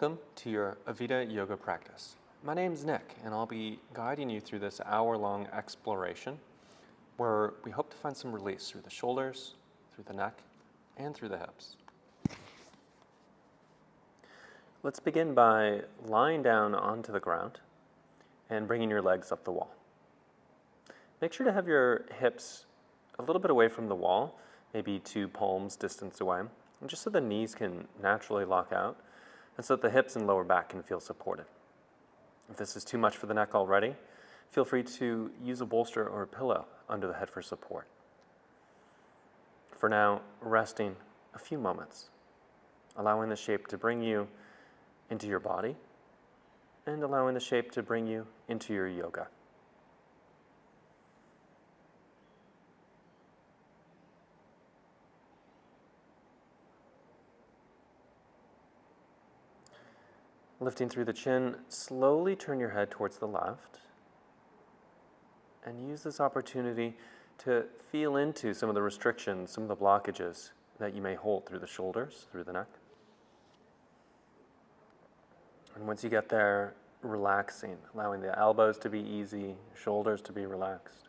Welcome to your Avita yoga practice. My name's Nick, and I'll be guiding you through this hour-long exploration where we hope to find some release through the shoulders, through the neck, and through the hips. Let's begin by lying down onto the ground and bringing your legs up the wall. Make sure to have your hips a little bit away from the wall, maybe 2 palms distance away, and just so the knees can naturally lock out and so that the hips and lower back can feel supported. If this is too much for the neck already, feel free to use a bolster or a pillow under the head for support. For now, resting a few moments, allowing the shape to bring you into your body and allowing the shape to bring you into your yoga. Lifting through the chin, slowly turn your head towards the left and use this opportunity to feel into some of the restrictions, some of the blockages that you may hold through the shoulders, through the neck. And once you get there, relaxing, allowing the elbows to be easy, shoulders to be relaxed.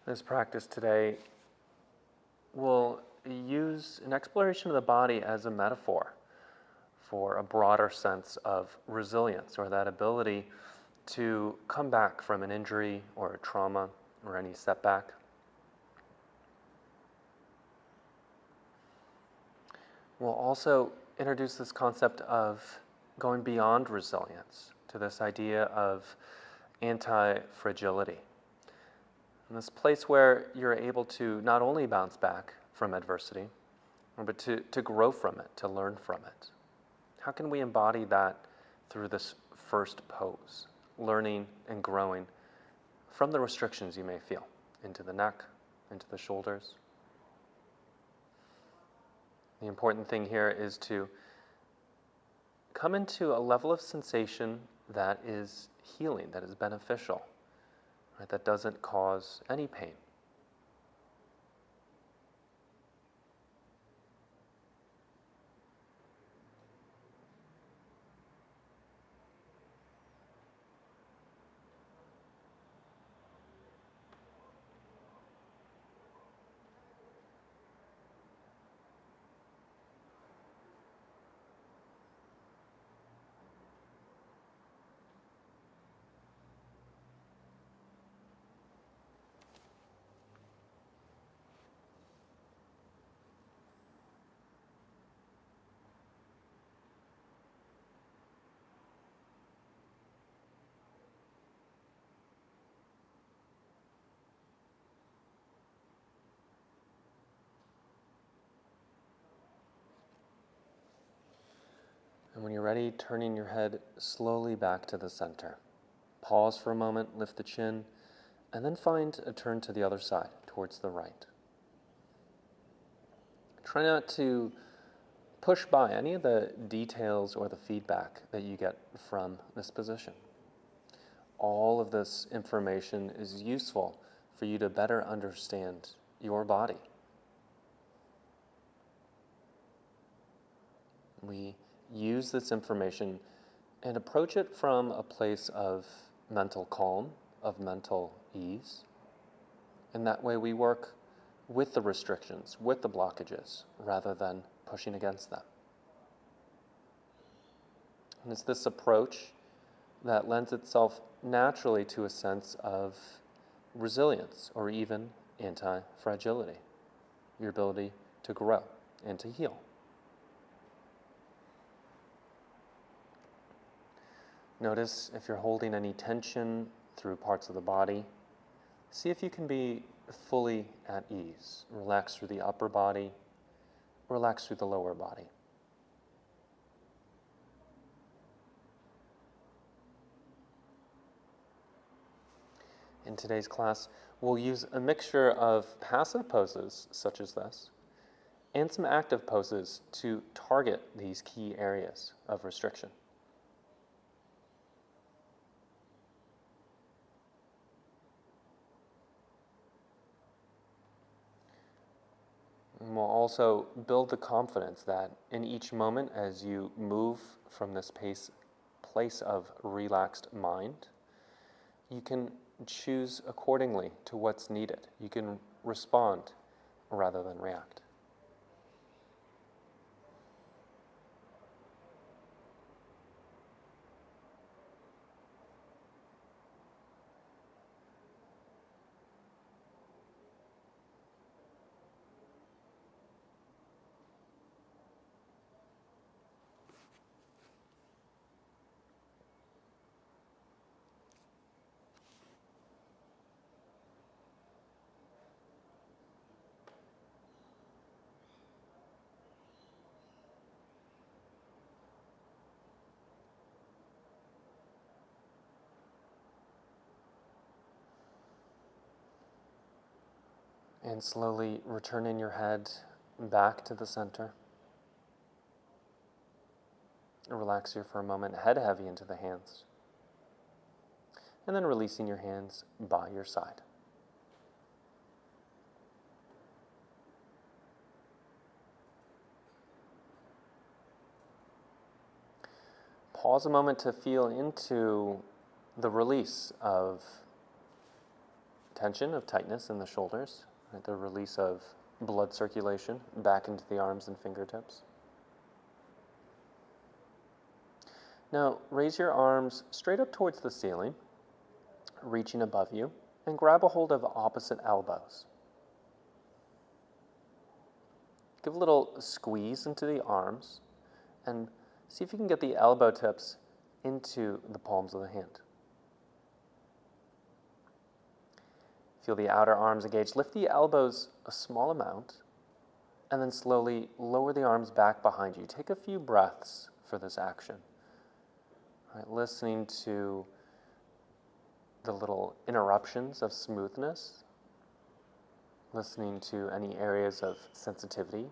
This practice today will use an exploration of the body as a metaphor for a broader sense of resilience, or that ability to come back from an injury or a trauma or any setback. We'll also introduce this concept of going beyond resilience to this idea of anti-fragility. And this place where you're able to not only bounce back from adversity, but to grow from it, to learn from it. How can we embody that through this first pose, learning and growing from the restrictions you may feel, into the neck, into the shoulders? The important thing here is to come into a level of sensation that is healing, that is beneficial, right, that doesn't cause any pain. And when you're ready, turning your head slowly back to the center. Pause for a moment, lift the chin, and then find a turn to the other side, towards the right. Try not to push by any of the details or the feedback that you get from this position. All of this information is useful for you to better understand your body. We use this information and approach it from a place of mental calm, of mental ease. And that way we work with the restrictions, with the blockages, rather than pushing against them. And it's this approach that lends itself naturally to a sense of resilience, or even anti-fragility, your ability to grow and to heal. Notice if you're holding any tension through parts of the body. See if you can be fully at ease. Relax through the upper body, relax through the lower body. In today's class, we'll use a mixture of passive poses such as this and some active poses to target these key areas of restriction. And we'll also build the confidence that in each moment as you move from this place of relaxed mind, you can choose accordingly to what's needed. You can respond rather than react. And slowly returning your head back to the center. Relax here for a moment, head heavy into the hands. And then releasing your hands by your side. Pause a moment to feel into the release of tension, of tightness in the shoulders, right? The release of blood circulation back into the arms and fingertips. Now, raise your arms straight up towards the ceiling, reaching above you, and grab a hold of opposite elbows. Give a little squeeze into the arms, and see if you can get the elbow tips into the palms of the hand. Feel the outer arms engaged. Lift the elbows a small amount, and then slowly lower the arms back behind you. Take a few breaths for this action. Right, listening to the little interruptions of smoothness, listening to any areas of sensitivity,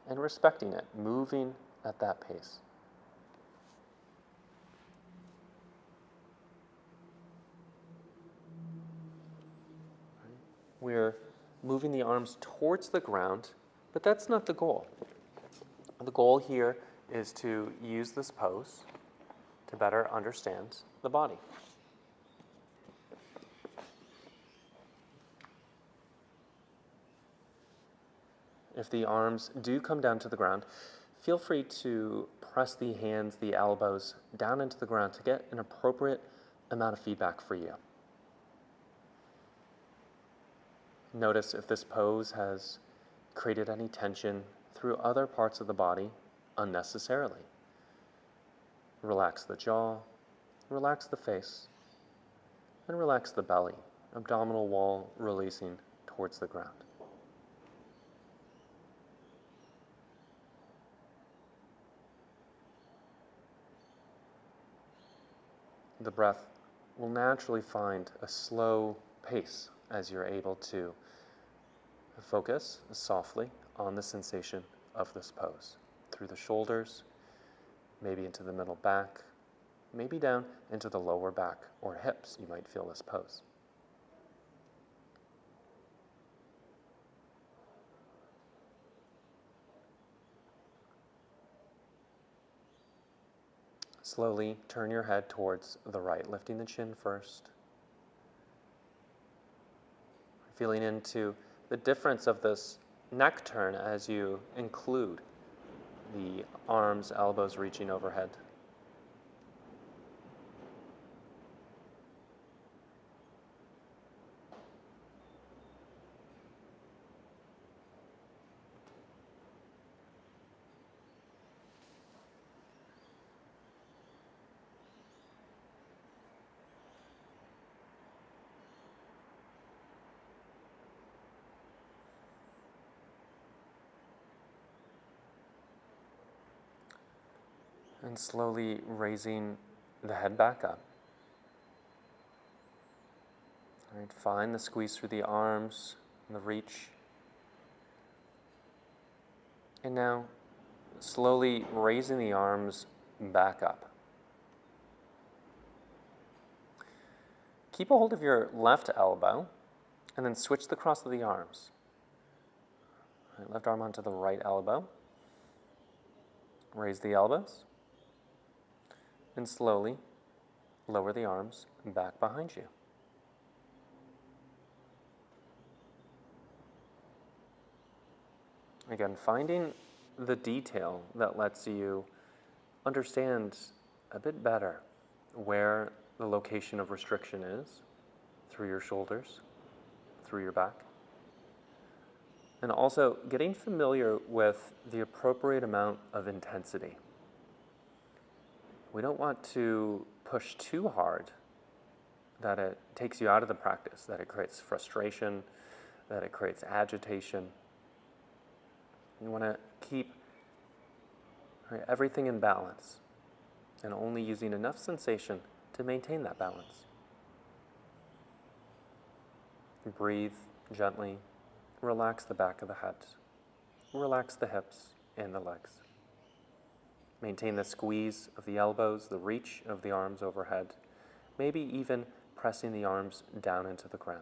and respecting it, moving at that pace. We're moving the arms towards the ground, but that's not the goal. The goal here is to use this pose to better understand the body. If the arms do come down to the ground, feel free to press the hands, the elbows down into the ground to get an appropriate amount of feedback for you. Notice if this pose has created any tension through other parts of the body unnecessarily. Relax the jaw, relax the face, and relax the belly, abdominal wall releasing towards the ground. The breath will naturally find a slow pace as you're able to focus softly on the sensation of this pose. Through the shoulders, maybe into the middle back, maybe down into the lower back or hips, you might feel this pose. Slowly turn your head towards the right, lifting the chin first. Feeling into the difference of this neck turn as you include the arms, elbows reaching overhead. And slowly raising the head back up. All right, find the squeeze through the arms and the reach. And now, slowly raising the arms back up. Keep a hold of your left elbow and then switch the cross of the arms. Right, left arm onto the right elbow. Raise the elbows. And slowly lower the arms back behind you. Again, finding the detail that lets you understand a bit better where the location of restriction is through your shoulders, through your back. And also getting familiar with the appropriate amount of intensity. We don't want to push too hard that it takes you out of the practice, that it creates frustration, that it creates agitation. You want to keep everything in balance and only using enough sensation to maintain that balance. Breathe gently. Relax the back of the head. Relax the hips and the legs. Maintain the squeeze of the elbows, the reach of the arms overhead, maybe even pressing the arms down into the ground.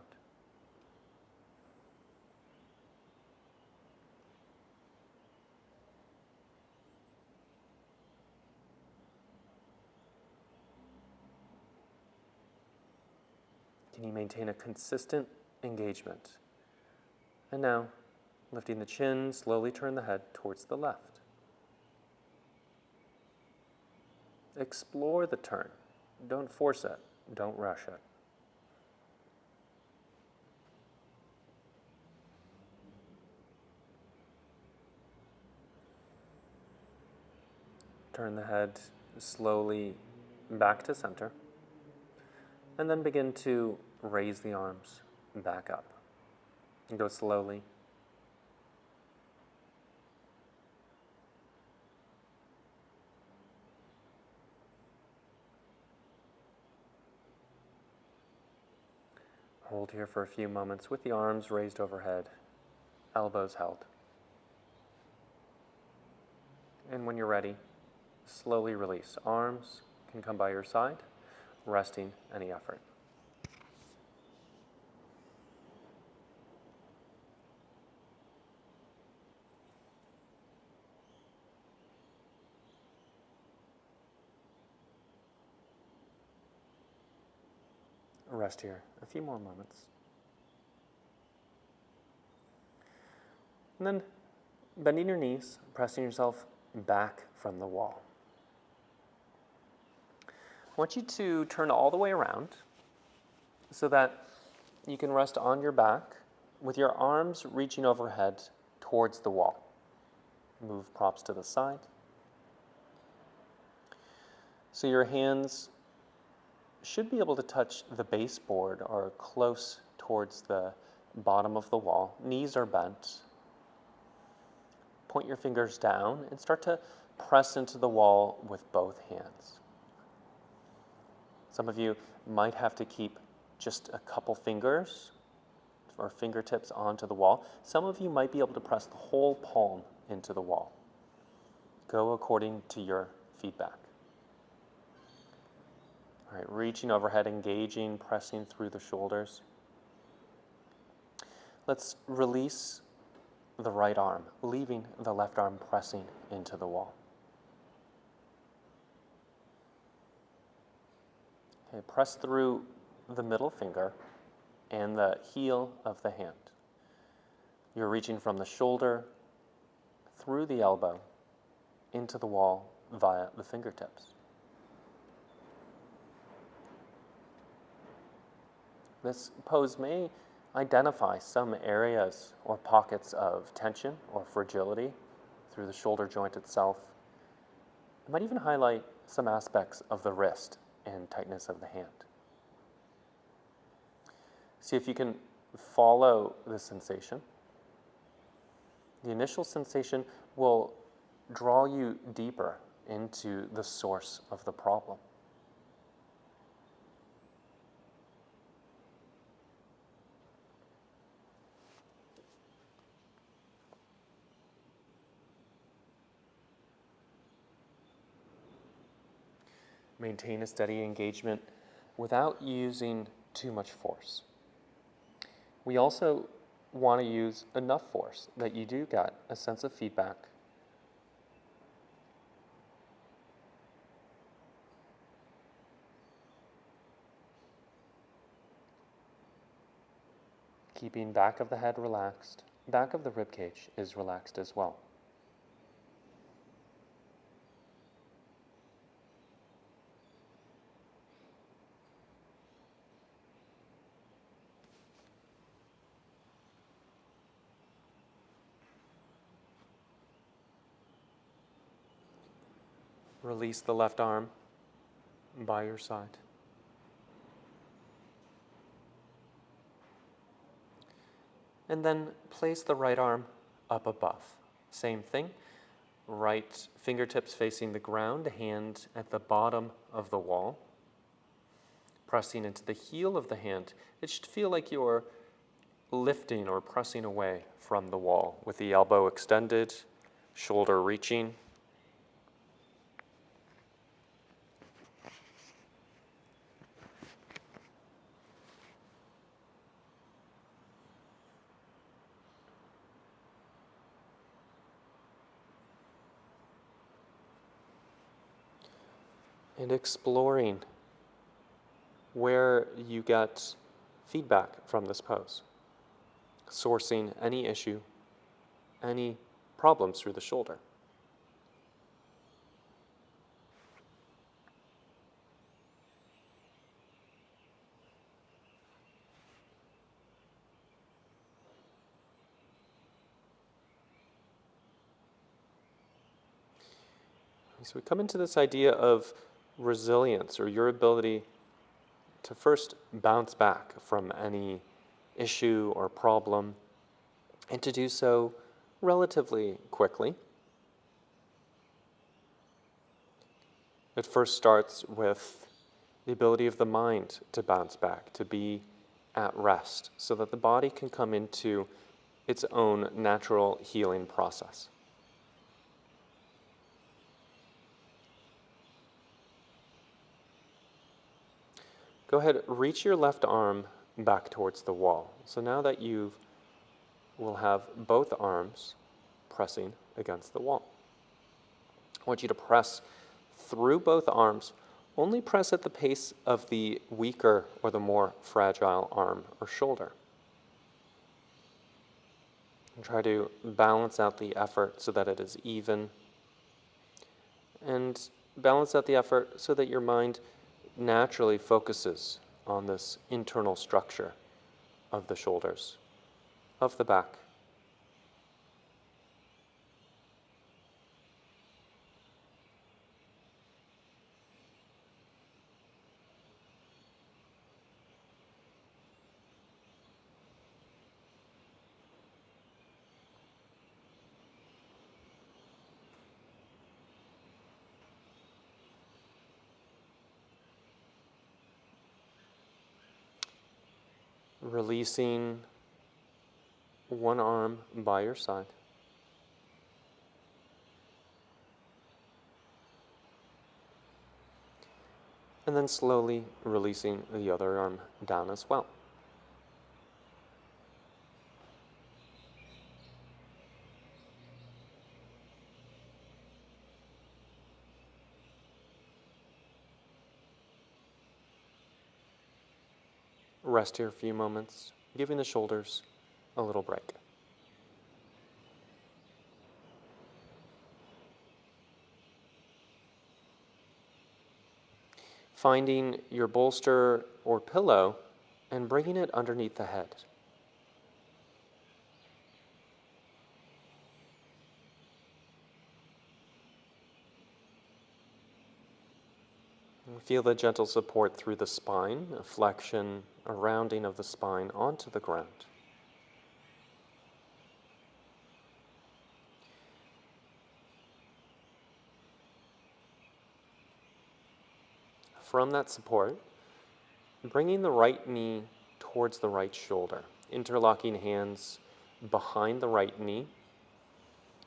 Can you maintain a consistent engagement? And now, lifting the chin, slowly turn the head towards the left. Explore the turn. Don't force it. Don't rush it. Turn the head slowly back to center. And then begin to raise the arms back up. And go slowly. Hold here for a few moments with the arms raised overhead, elbows held. And when you're ready, slowly release. Arms can come by your side, resting any effort. Rest here a few more moments. And then bending your knees, pressing yourself back from the wall. I want you to turn all the way around so that you can rest on your back with your arms reaching overhead towards the wall. Move props to the side. So your hands should be able to touch the baseboard or close towards the bottom of the wall. Knees are bent. Point your fingers down and start to press into the wall with both hands. Some of you might have to keep just a couple fingers or fingertips onto the wall. Some of you might be able to press the whole palm into the wall. Go according to your feedback. All right, reaching overhead, engaging, pressing through the shoulders. Let's release the right arm, leaving the left arm pressing into the wall. Okay, press through the middle finger and the heel of the hand. You're reaching from the shoulder, through the elbow, into the wall via the fingertips. This pose may identify some areas or pockets of tension or fragility through the shoulder joint itself. It might even highlight some aspects of the wrist and tightness of the hand. See if you can follow the sensation. The initial sensation will draw you deeper into the source of the problem. maintain a steady engagement without using too much force. We also want to use enough force that you do get a sense of feedback. Keeping back of the head relaxed, back of the rib cage is relaxed as well. Release the left arm by your side. And then place the right arm up above. Same thing, right fingertips facing the ground, hand at the bottom of the wall. Pressing into the heel of the hand, it should feel like you're lifting or pressing away from the wall with the elbow extended, shoulder reaching. And exploring where you get feedback from this pose. Sourcing any issue, any problems through the shoulder. So we come into this idea of resilience, or your ability to first bounce back from any issue or problem, and to do so relatively quickly. It first starts with the ability of the mind to bounce back, to be at rest, so that the body can come into its own natural healing process. Go ahead, reach your left arm back towards the wall. So now that you will have both arms pressing against the wall. I want you to press through both arms. Only press at the pace of the weaker or the more fragile arm or shoulder. And try to balance out the effort so that it is even. And balance out the effort so that your mind naturally focuses on this internal structure of the shoulders, of the back. Releasing one arm by your side. And then slowly releasing the other arm down as well. Rest here a few moments, giving the shoulders a little break. Finding your bolster or pillow and bringing it underneath the head. Feel the gentle support through the spine, a flexion, a rounding of the spine onto the ground. From that support, bringing the right knee towards the right shoulder, interlocking hands behind the right knee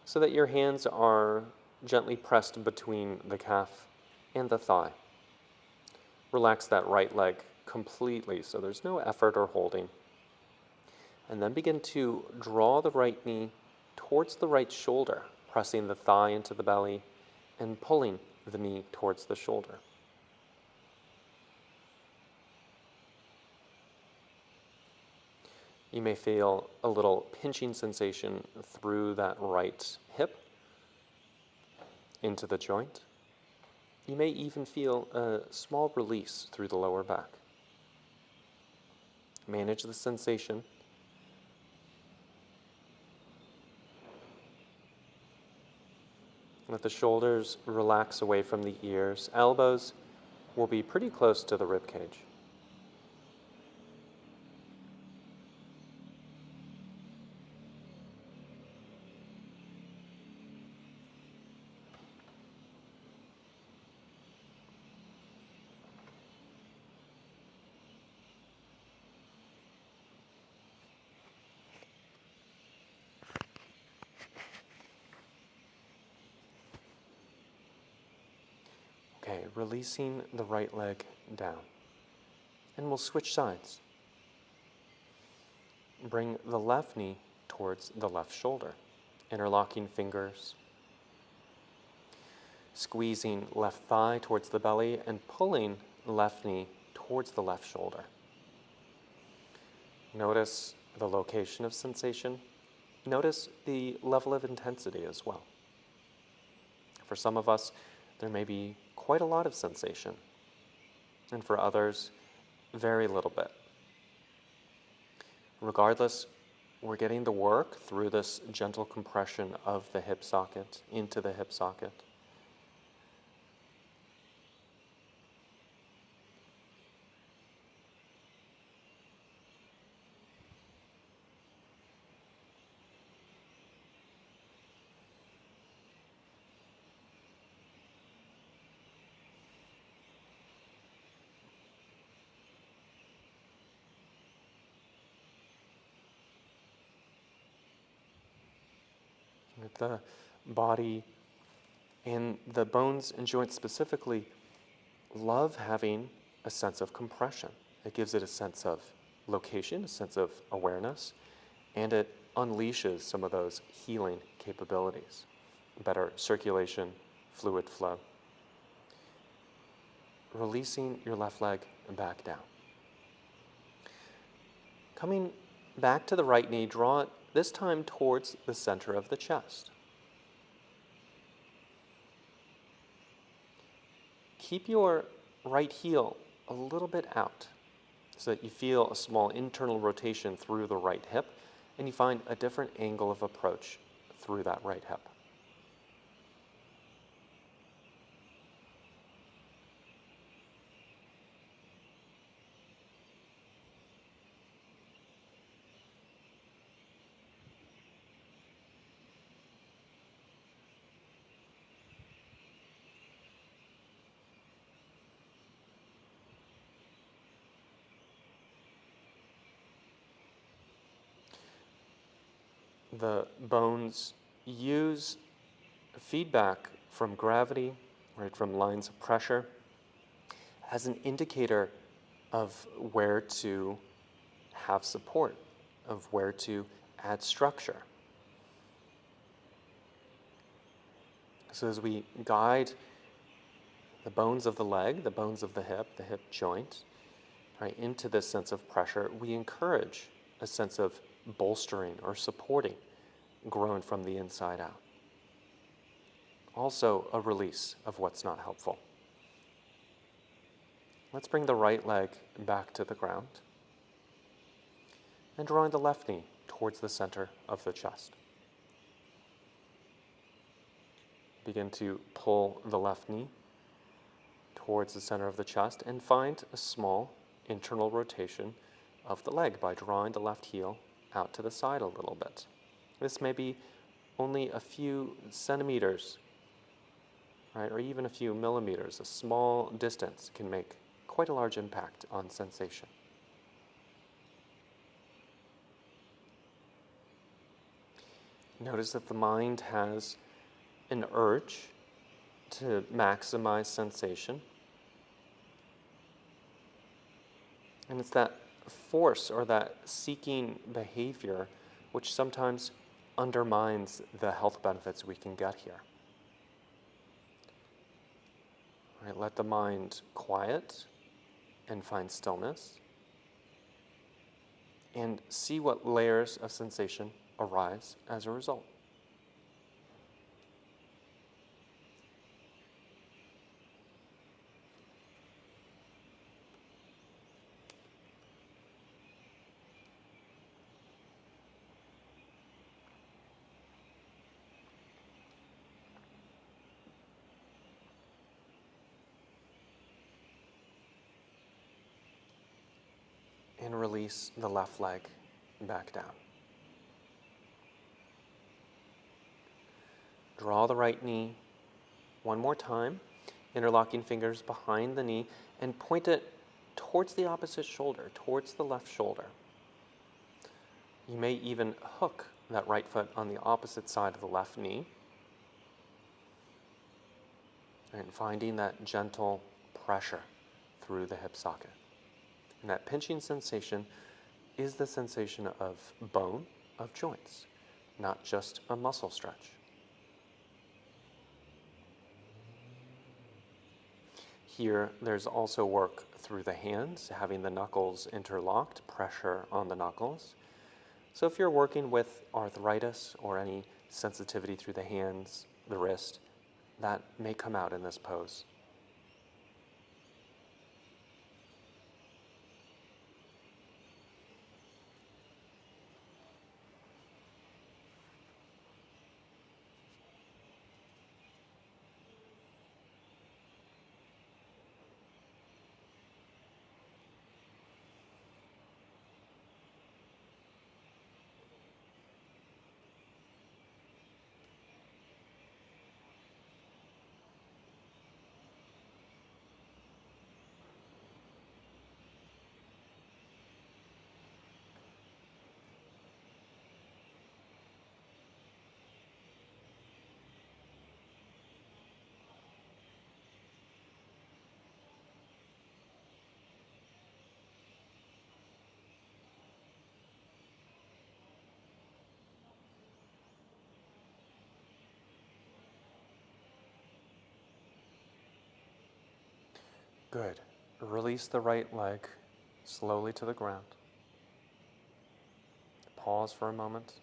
so that your hands are gently pressed between the calf and the thigh. relax that right leg completely so there's no effort or holding. And then begin to draw the right knee towards the right shoulder, pressing the thigh into the belly and pulling the knee towards the shoulder. You may feel a little pinching sensation through that right hip into the joint. You may even feel a small release through the lower back. Manage the sensation. Let the shoulders relax away from the ears. Elbows will be pretty close to the rib cage. Okay, releasing the right leg down. And we'll switch sides. Bring the left knee towards the left shoulder, interlocking fingers. Squeezing left thigh towards the belly and pulling left knee towards the left shoulder. Notice the location of sensation. Notice the level of intensity as well. For some of us, there may be quite a lot of sensation, and for others, very little bit. Regardless, we're getting the work through this gentle compression of the hip socket into the hip socket. The body and the bones and joints specifically love having a sense of compression. It gives it a sense of location, a sense of awareness, and it unleashes some of those healing capabilities. Better circulation, fluid flow. Releasing your left leg and back down. Coming back to the right knee, draw it this time towards the center of the chest. Keep your right heel a little bit out so that you feel a small internal rotation through the right hip and you find a different angle of approach through that right hip. The bones use feedback from gravity, right, from lines of pressure, as an indicator of where to have support, of where to add structure. So as we guide the bones of the leg, the bones of the hip joint, right, into this sense of pressure, we encourage a sense of bolstering or supporting growing from the inside out. Also a release of what's not helpful. Let's bring the right leg back to the ground and drawing the left knee towards the center of the chest. Begin to pull the left knee towards the center of the chest and find a small internal rotation of the leg by drawing the left heel out to the side a little bit. This may be only a few centimeters, right, or even a few millimeters. A small distance can make quite a large impact on sensation. Notice that the mind has an urge to maximize sensation. And it's that force or that seeking behavior which sometimes undermines the health benefits we can get here. Right, let the mind quiet and find stillness, and see what layers of sensation arise as a result. And release the left leg back down. Draw the right knee one more time, interlocking fingers behind the knee, and point it towards the opposite shoulder, towards the left shoulder. You may even hook that right foot on the opposite side of the left knee, and finding that gentle pressure through the hip socket. And that pinching sensation is the sensation of bone, of joints, not just a muscle stretch. Here, there's also work through the hands, having the knuckles interlocked, pressure on the knuckles. So if you're working with arthritis or any sensitivity through the hands, the wrist, that may come out in this pose. Good. Release the right leg slowly to the ground. Pause for a moment.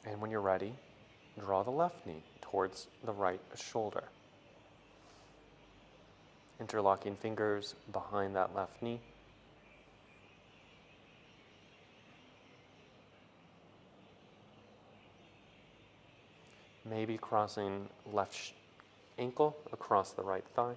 And when you're ready, draw the left knee towards the right shoulder. Interlocking fingers behind that left knee. Maybe crossing left ankle across the right thigh.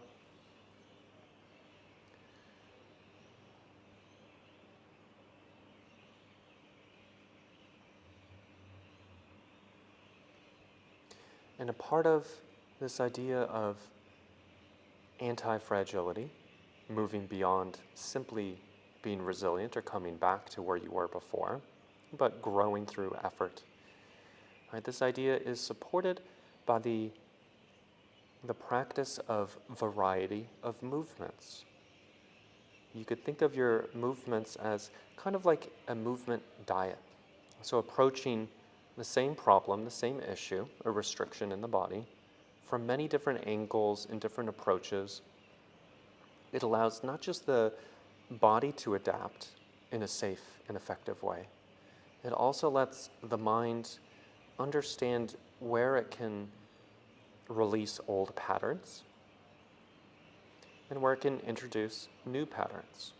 And a part of this idea of anti-fragility, moving beyond simply being resilient or coming back to where you were before, but growing through effort. Right, this idea is supported by the practice of variety of movements. You could think of your movements as kind of like a movement diet. So approaching the same problem, the same issue, a restriction in the body, from many different angles and different approaches. It allows not just the body to adapt in a safe and effective way, it also lets the mind understand where it can release old patterns and where it can introduce new patterns.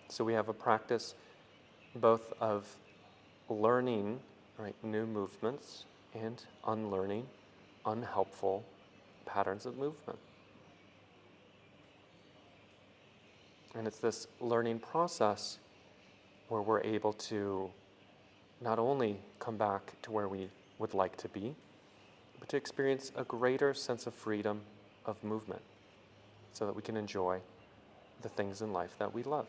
So we have a practice both of learning, right, new movements and unlearning unhelpful patterns of movement. And it's this learning process where we're able to not only come back to where we would like to be, but to experience a greater sense of freedom of movement so that we can enjoy the things in life that we love.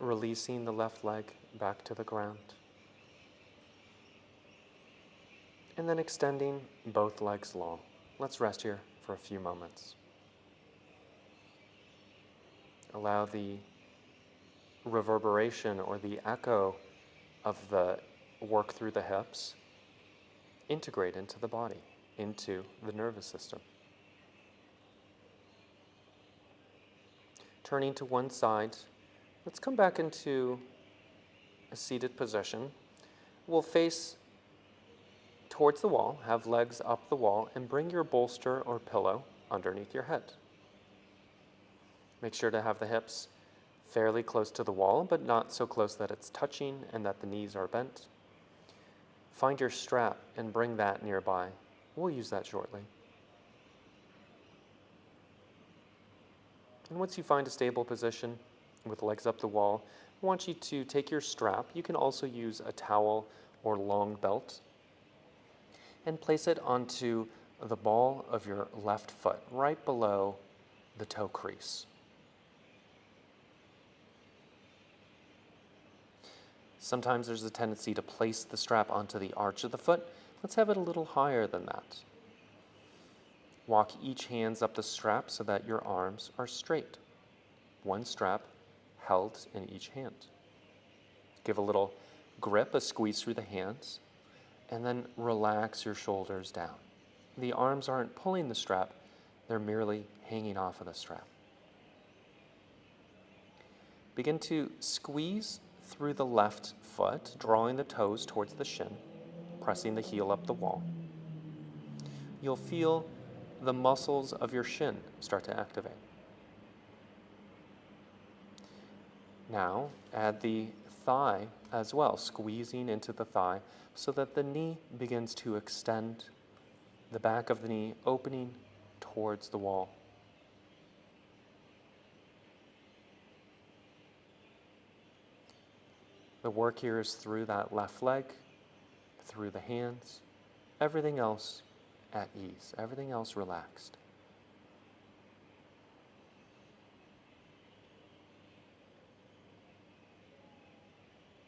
releasing the left leg back to the ground. And then extending both legs long. Let's rest here for a few moments. Allow the reverberation or the echo of the work through the hips integrate into the body, into the nervous system. Turning to one side, let's come back into a seated position. We'll face towards the wall, have legs up the wall, and bring your bolster or pillow underneath your head. Make sure to have the hips fairly close to the wall, but not so close that it's touching and that the knees are bent. Find your strap and bring that nearby. We'll use that shortly. And once you find a stable position with legs up the wall, I want you to take your strap. You can also use a towel or long belt and place it onto the ball of your left foot, right below the toe crease. Sometimes there's a tendency to place the strap onto the arch of the foot. Let's have it a little higher than that. Walk each hands up the strap so that your arms are straight. One strap held in each hand. Give a little grip, a squeeze through the hands, and then relax your shoulders down. The arms aren't pulling the strap, they're merely hanging off of the strap. Begin to squeeze through the left foot, drawing the toes towards the shin, pressing the heel up the wall. You'll feel the muscles of your shin start to activate. Now, add the thigh as well, squeezing into the thigh so that the knee begins to extend, the back of the knee opening towards the wall. The work here is through that left leg, through the hands, everything else at ease, everything else relaxed.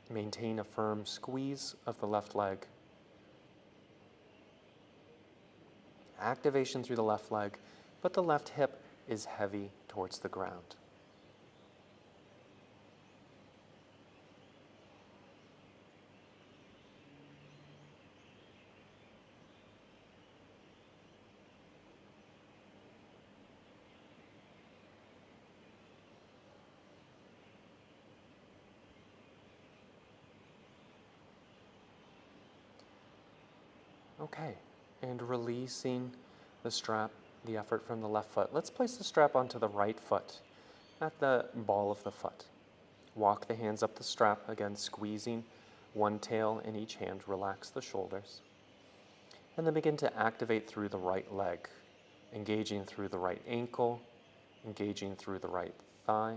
Maintain a firm squeeze of the left leg. Activation through the left leg, but the left hip is heavy towards the ground. Okay, and releasing the strap, the effort from the left foot. Let's place the strap onto the right foot, at the ball of the foot. Walk the hands up the strap, again squeezing one tail in each hand, relax the shoulders. And then begin to activate through the right leg, engaging through the right ankle, engaging through the right thigh,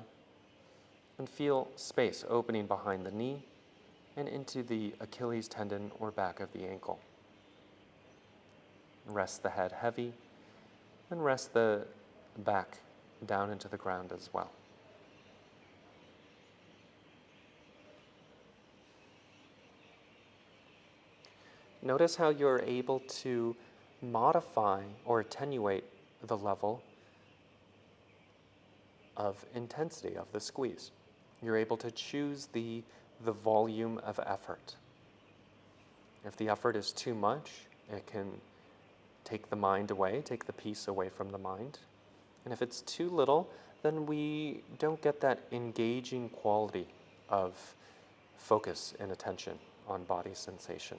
and feel space opening behind the knee and into the Achilles tendon or back of the ankle. Rest the head heavy, and rest the back down into the ground as well. Notice how you're able to modify or attenuate the level of intensity of the squeeze. You're able to choose the volume of effort. If the effort is too much, it can take the mind away, take the peace away from the mind. And if it's too little, then we don't get that engaging quality of focus and attention on body sensation.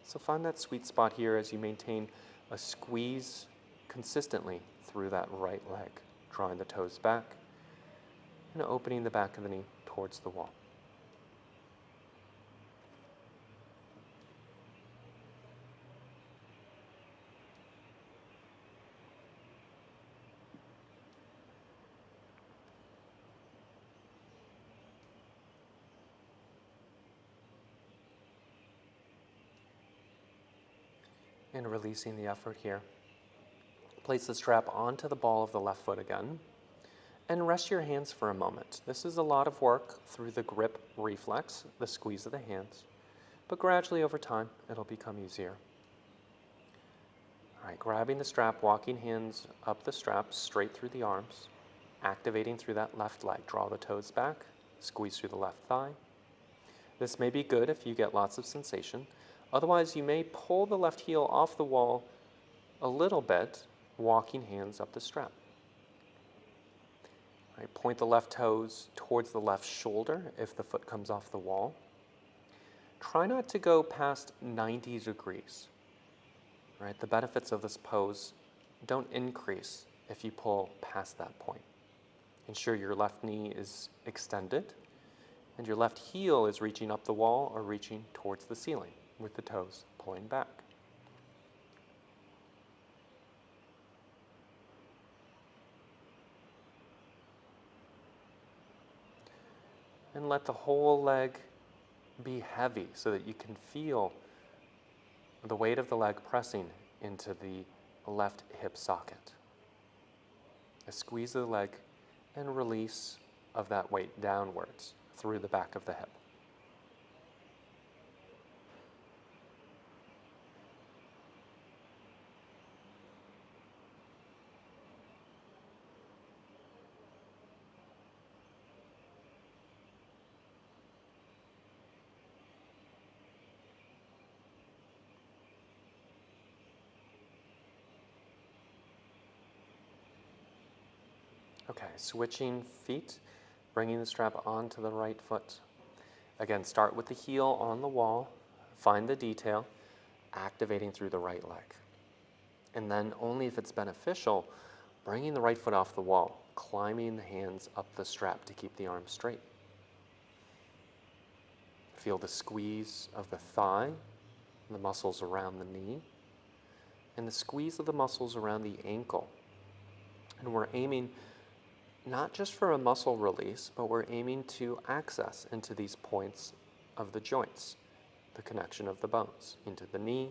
So find that sweet spot here as you maintain a squeeze consistently through that right leg, drawing the toes back and opening the back of the knee towards the wall. And releasing the effort here. Place the strap onto the ball of the left foot again, And rest your hands for a moment. This is a lot of work through the grip reflex, the squeeze of the hands, but gradually over time, it'll become easier. All right, grabbing the strap, walking hands up the strap, straight through the arms, activating through that left leg. Draw the toes back, squeeze through the left thigh. This may be good if you get lots of sensation. Otherwise, you may pull the left heel off the wall a little bit, walking hands up the strap. All right, point the left toes towards the left shoulder if the foot comes off the wall. Try not to go past 90 degrees. Right? The benefits of this pose don't increase if you pull past that point. Ensure your left knee is extended and your left heel is reaching up the wall or reaching towards the ceiling with the toes pulling back. And let the whole leg be heavy so that you can feel the weight of the leg pressing into the left hip socket. A squeeze of the leg and release of that weight downwards through the back of the hip. Okay, switching feet, bringing the strap onto the right foot. Again, start with the heel on the wall, find the detail, activating through the right leg. And then only if it's beneficial, bringing the right foot off the wall, climbing the hands up the strap to keep the arms straight. Feel the squeeze of the thigh, the muscles around the knee, and the squeeze of the muscles around the ankle. And we're aiming not just for a muscle release, but we're aiming to access into these points of the joints, the connection of the bones, into the knee,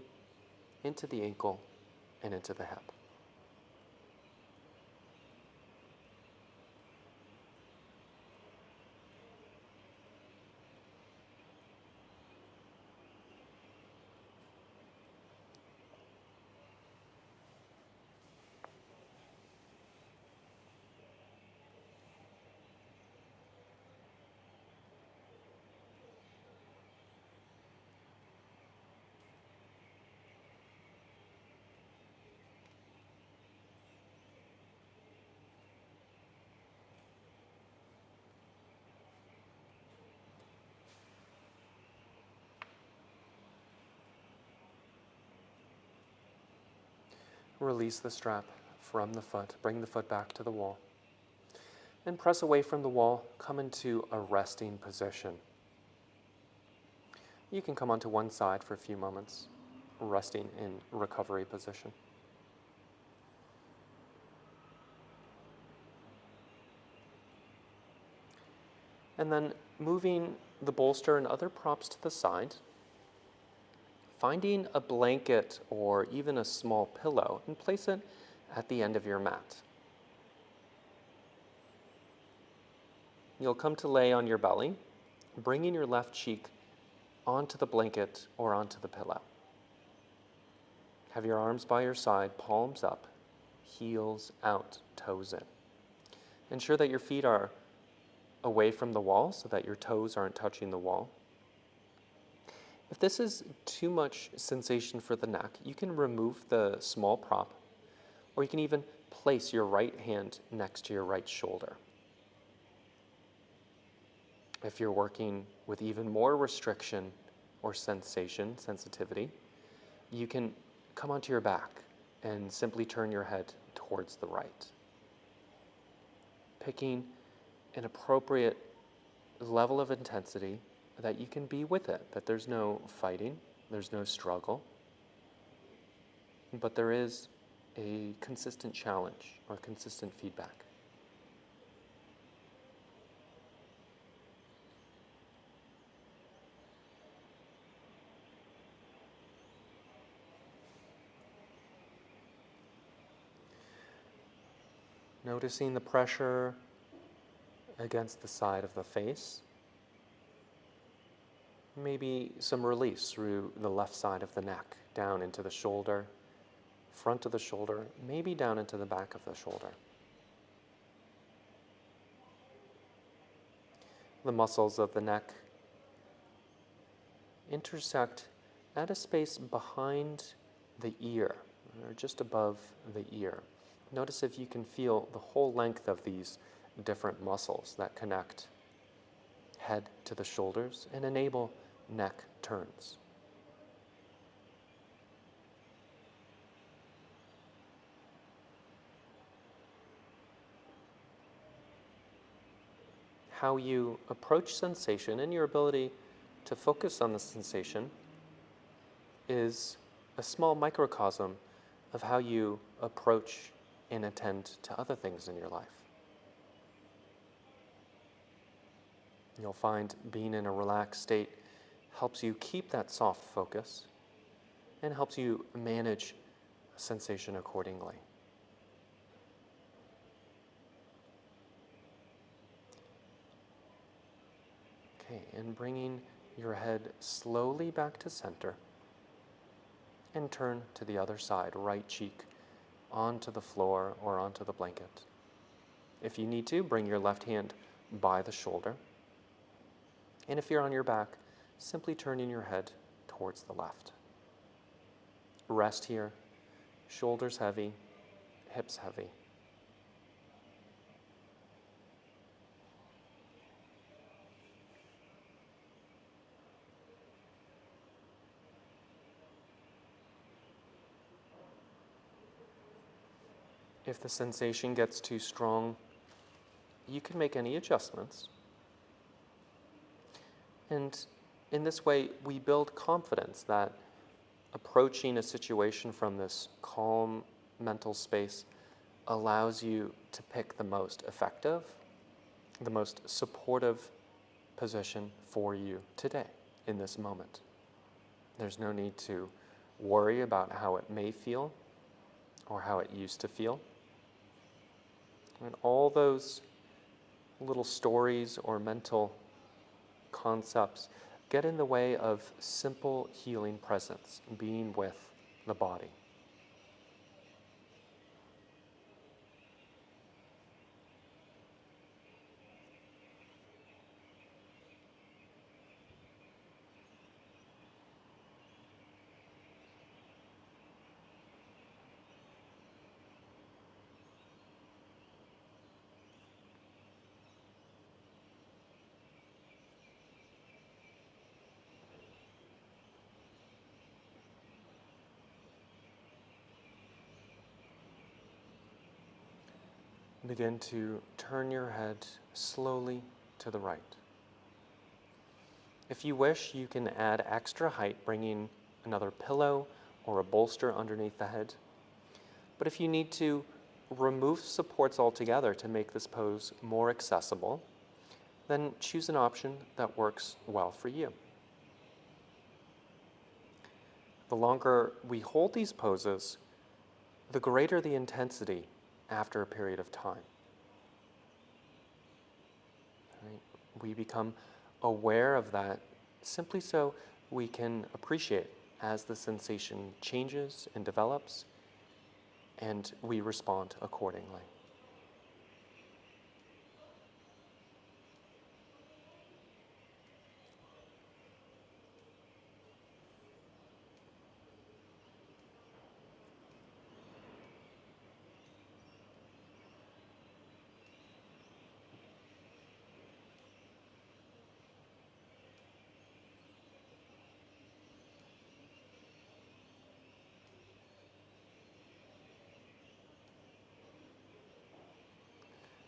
into the ankle, and into the hip. Release the strap from the foot, bring the foot back to the wall, and press away from the wall, come into a resting position. You can come onto one side for a few moments, resting in recovery position. And then moving the bolster and other props to the side, finding a blanket or even a small pillow and place it at the end of your mat. You'll come to lay on your belly, bringing your left cheek onto the blanket or onto the pillow. Have your arms by your side, palms up, heels out, toes in. Ensure that your feet are away from the wall so that your toes aren't touching the wall. If this is too much sensation for the neck, you can remove the small prop, or you can even place your right hand next to your right shoulder. If you're working with even more restriction or sensitivity, you can come onto your back and simply turn your head towards the right. Picking an appropriate level of intensity that you can be with it, that there's no fighting, there's no struggle, but there is a consistent challenge or consistent feedback. Noticing the pressure against the side of the face. Maybe some release through the left side of the neck, down into the shoulder, front of the shoulder, maybe down into the back of the shoulder. The muscles of the neck intersect at a space behind the ear, or just above the ear. Notice if you can feel the whole length of these different muscles that connect head to the shoulders and enable neck turns. How you approach sensation and your ability to focus on the sensation is a small microcosm of how you approach and attend to other things in your life. You'll find being in a relaxed state helps you keep that soft focus and helps you manage sensation accordingly. Okay, and bringing your head slowly back to center and turn to the other side, right cheek onto the floor or onto the blanket. If you need to, bring your left hand by the shoulder. And if you're on your back, simply turning your head towards the left. Rest here, shoulders heavy, hips heavy. If the sensation gets too strong, you can make any adjustments. And in this way, we build confidence that approaching a situation from this calm mental space allows you to pick the most effective, the most supportive position for you today, in this moment. There's no need to worry about how it may feel or how it used to feel. And all those little stories or mental concepts get in the way of simple healing presence, being with the body. Begin to turn your head slowly to the right. If you wish, you can add extra height, bringing another pillow or a bolster underneath the head. But if you need to remove supports altogether to make this pose more accessible, then choose an option that works well for you. The longer we hold these poses, the greater the intensity after a period of time. Right? We become aware of that simply so we can appreciate as the sensation changes and develops, and we respond accordingly.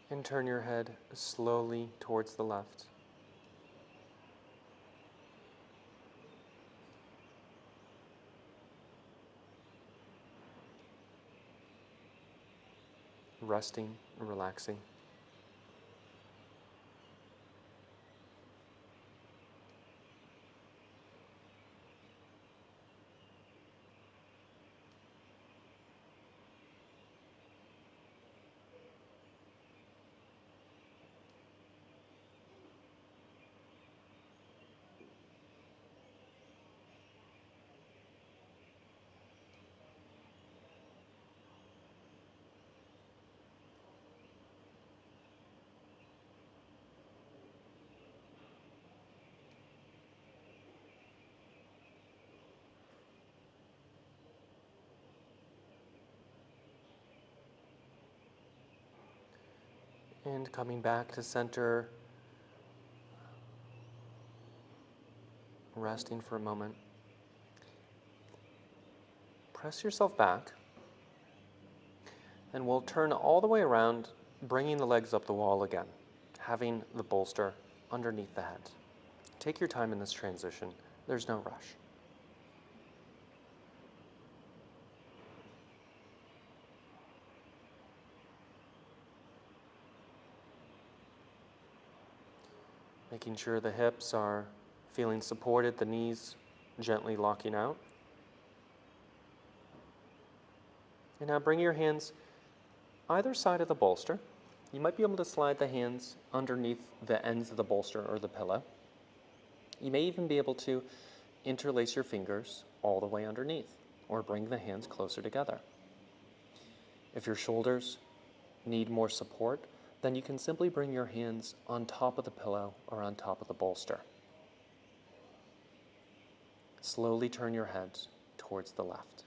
And turn your head slowly towards the left. Resting and relaxing. And coming back to center, resting for a moment. Press yourself back, and we'll turn all the way around, bringing the legs up the wall again, having the bolster underneath the head. Take your time in this transition. There's no rush. Making sure the hips are feeling supported, the knees gently locking out. And now bring your hands either side of the bolster. You might be able to slide the hands underneath the ends of the bolster or the pillow. You may even be able to interlace your fingers all the way underneath, or bring the hands closer together. If your shoulders need more support, then you can simply bring your hands on top of the pillow or on top of the bolster. Slowly turn your head towards the left.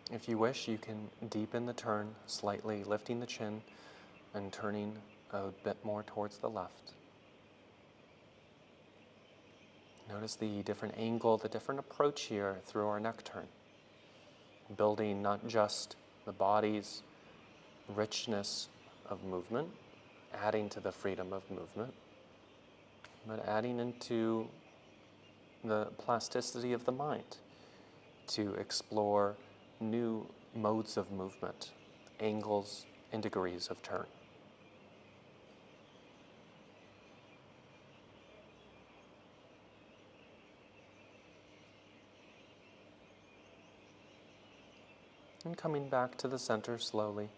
If you wish, you can deepen the turn slightly, lifting the chin and turning a bit more towards the left. Notice the different angle, the different approach here through our neck turn, building not just the body's richness of movement, adding to the freedom of movement, but adding into the plasticity of the mind to explore new modes of movement, angles and degrees of turn. And coming back to the center slowly,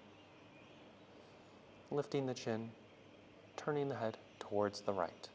lifting the chin, turning the head towards the right.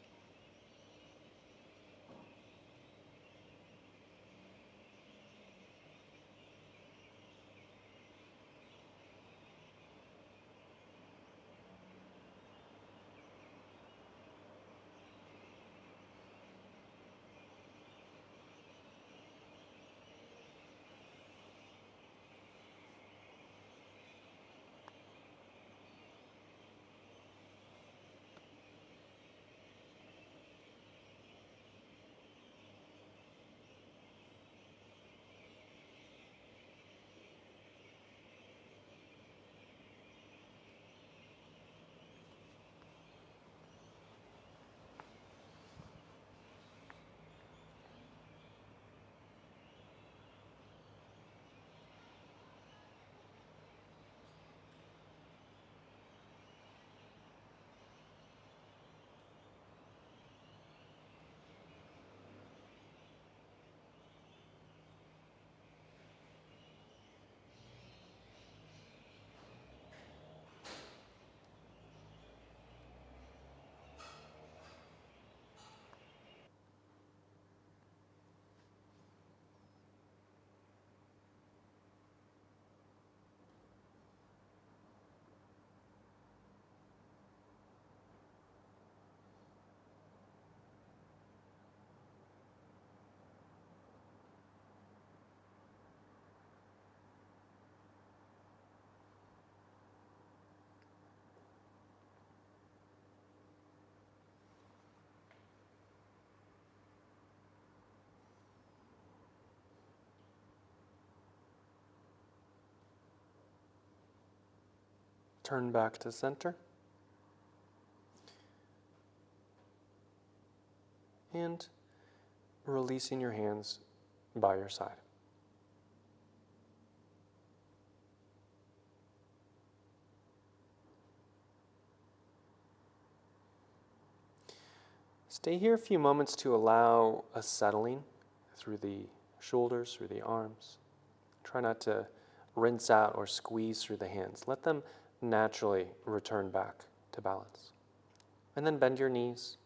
Turn back to center. And releasing your hands by your side. Stay here a few moments to allow a settling through the shoulders, through the arms. Try not to rinse out or squeeze through the hands. Let them naturally return back to balance. And then bend your knees.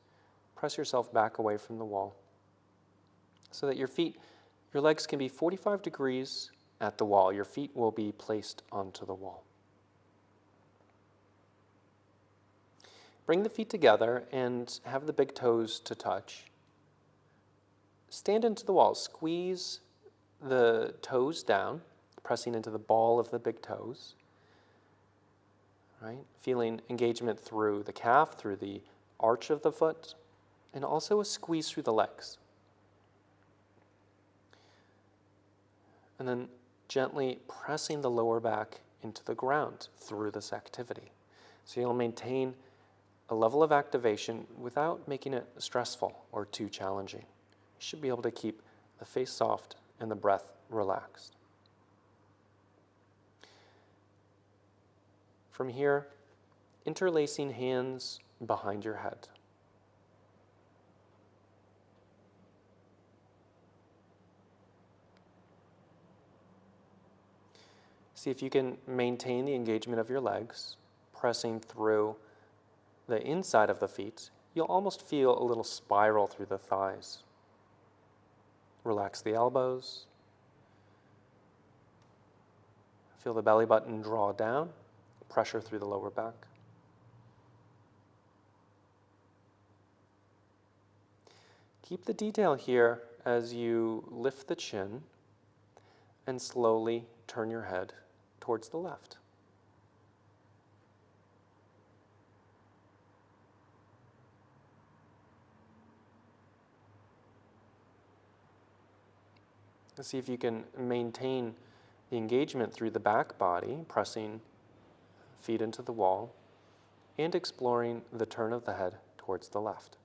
Press yourself back away from the wall so that your legs can be 45 degrees at the wall. Your feet will be placed onto the wall. Bring the feet together and have the big toes to touch. Stand into the wall. Squeeze the toes down, pressing into the ball of the big toes. Right? Feeling engagement through the calf, through the arch of the foot, and also a squeeze through the legs. And then gently pressing the lower back into the ground through this activity. So you'll maintain a level of activation without making it stressful or too challenging. You should be able to keep the face soft and the breath relaxed. From here, interlacing hands behind your head. See if you can maintain the engagement of your legs, pressing through the inside of the feet. You'll almost feel a little spiral through the thighs. Relax the elbows. Feel the belly button draw down, pressure through the lower back. Keep the detail here as you lift the chin and slowly turn your head towards the left. See if you can maintain the engagement through the back body, pressing feet into the wall, and exploring the turn of the head towards the left.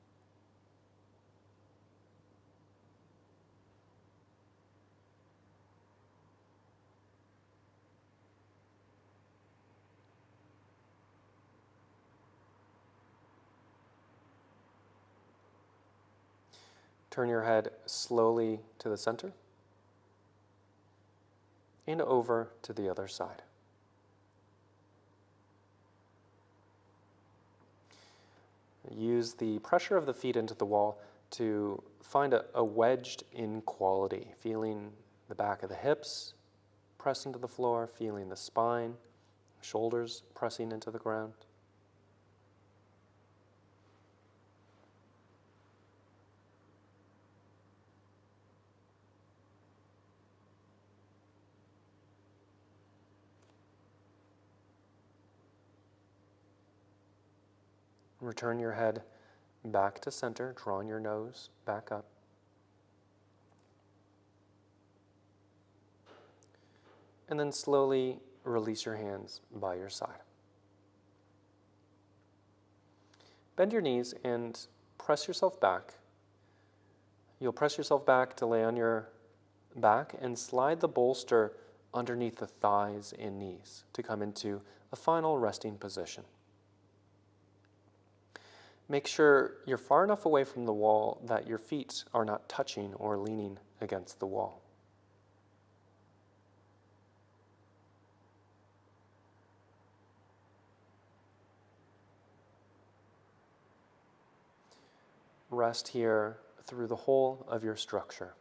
Turn your head slowly to the center and over to the other side. Use the pressure of the feet into the wall to find a wedged-in quality, feeling the back of the hips press into the floor, feeling the spine, shoulders pressing into the ground. Return your head back to center, drawing your nose back up. And then slowly release your hands by your side. Bend your knees and press yourself back. You'll press yourself back to lay on your back and slide the bolster underneath the thighs and knees to come into a final resting position. Make sure you're far enough away from the wall that your feet are not touching or leaning against the wall. Rest here through the whole of your structure.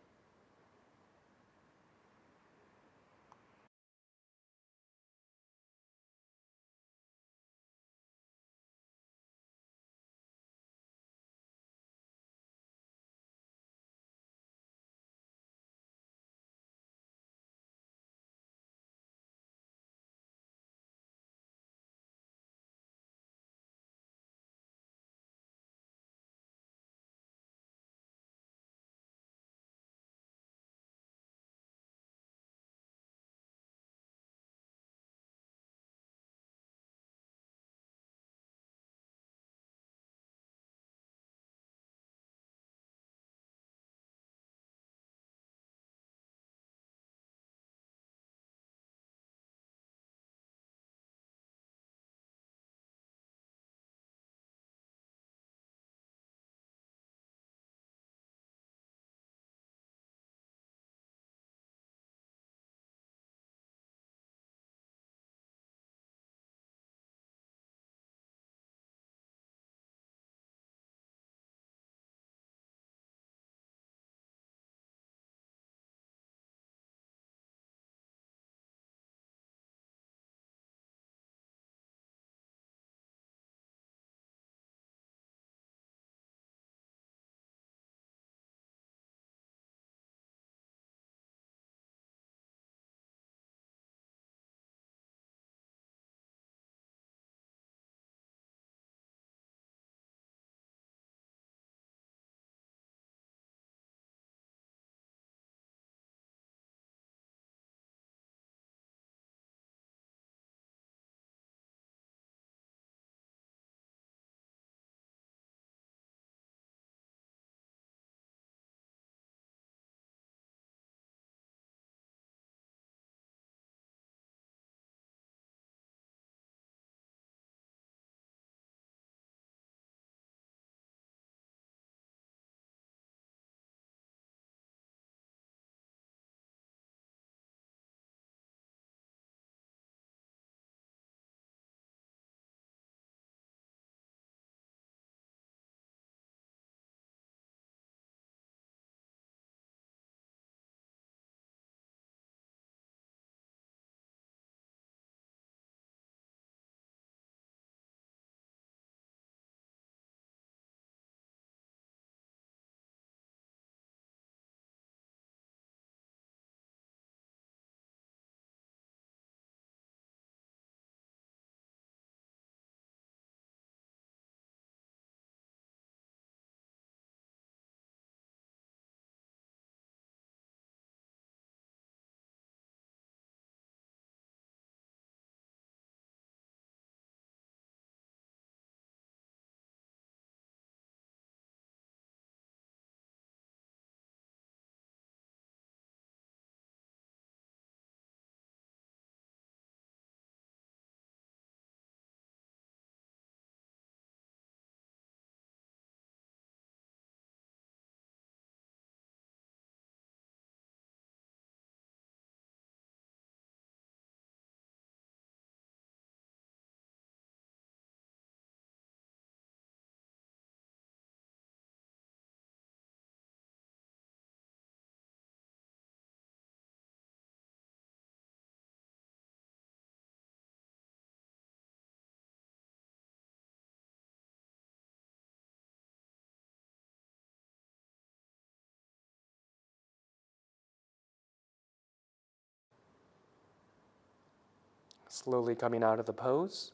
Slowly coming out of the pose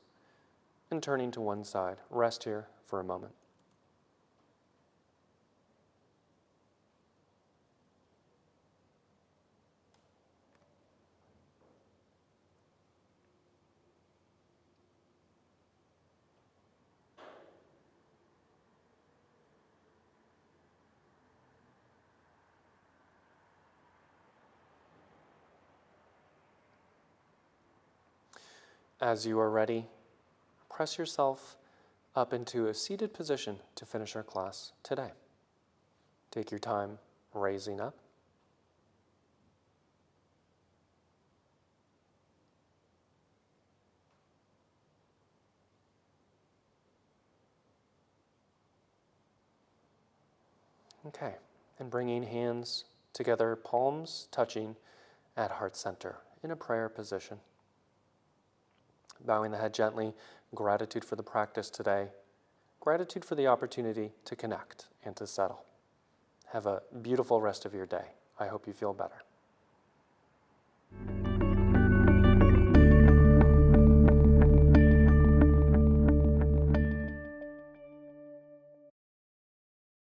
and turning to one side. Rest here for a moment. As you are ready, press yourself up into a seated position to finish our class today. Take your time raising up. Okay, and bringing hands together, palms touching at heart center in a prayer position. Bowing the head gently, gratitude for the practice today, gratitude for the opportunity to connect and to settle. Have a beautiful rest of your day. I hope you feel better.